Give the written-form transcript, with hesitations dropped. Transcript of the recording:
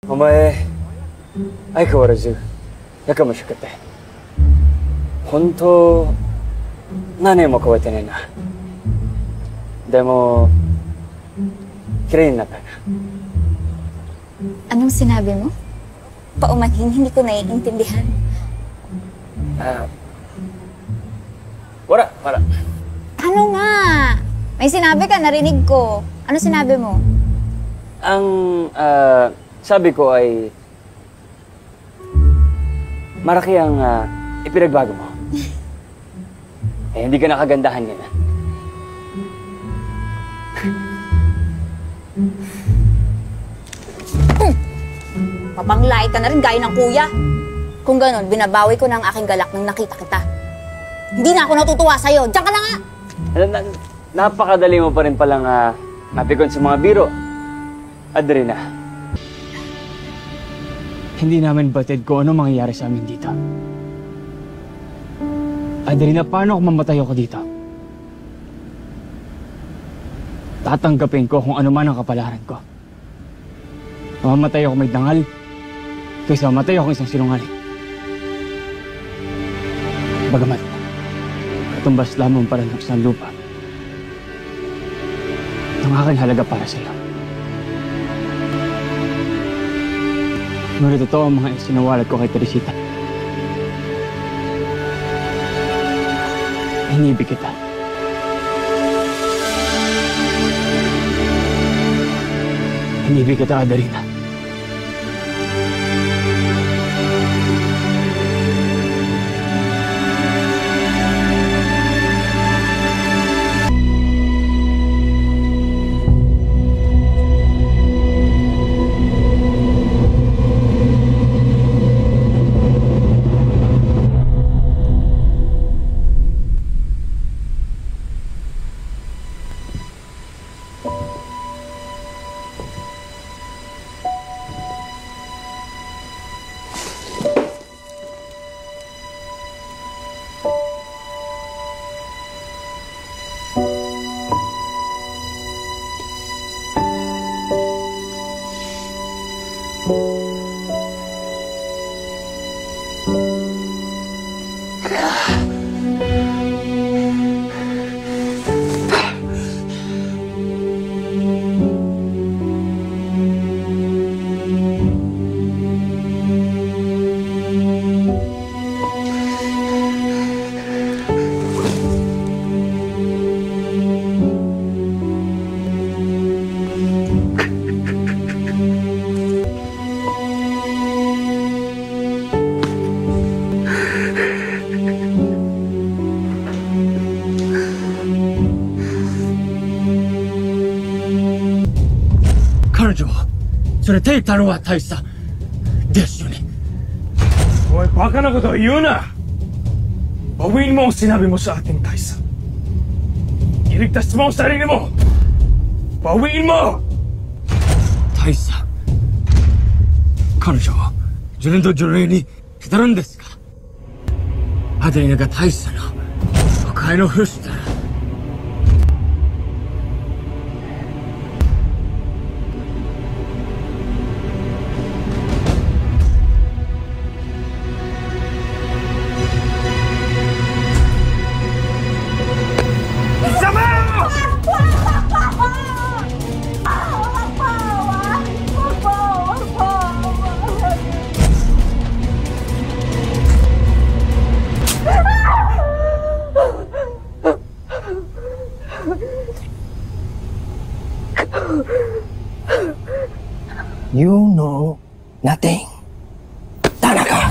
お前相変わらずやかましくて本当何も変わってないな。でも綺麗になったな。Anong sinabi mo? Paumanhin, hindi ko naiintindihan. Wala. Ano nga? May sinabi ka, narinig ko. Ano sinabi mo? Ang sabi ko ay maraki ang ipinagbago mo. Hindi ka nakagandahan yan. Mapanglait ka na rin gaya ng kuya. Kung ganun, binabawi ko na ang aking galak nang nakita kita. Hindi na ako natutuwa sa'yo. Diyan ka na nga! Napakadali mo pa rin palang mapikon sa mga biro. Adrina, hindi namin batid kung ano mangyayari sa amin dito. Adrina, paano kung mamatay ako dito? Tatanggapin ko kung ano man ang kapalaran ko. Mamatay ako may dangal, kaysa mamatay ako isang sinungaling. Bagamat, katumbas lamang para ng isang lupa. Ang aking halaga para sa iyo. Ngunit totoo ang mga isinawalat ko kay Teresita. Inibig kita. Inibig kita, Adarina. Take Tanoa Taisa. Destiny. Hoy, baka na ko to, yun na! Bawiin mo ang sinabi mo sa ating Taisa. Iligtas mo ang sarili mo! Bawiin mo! Taisa. Kanojo wa Juren to Juren ni kitaran desu ka? Adarina ga Taisa no bukai no fushi da. You know nothing, Tanaka.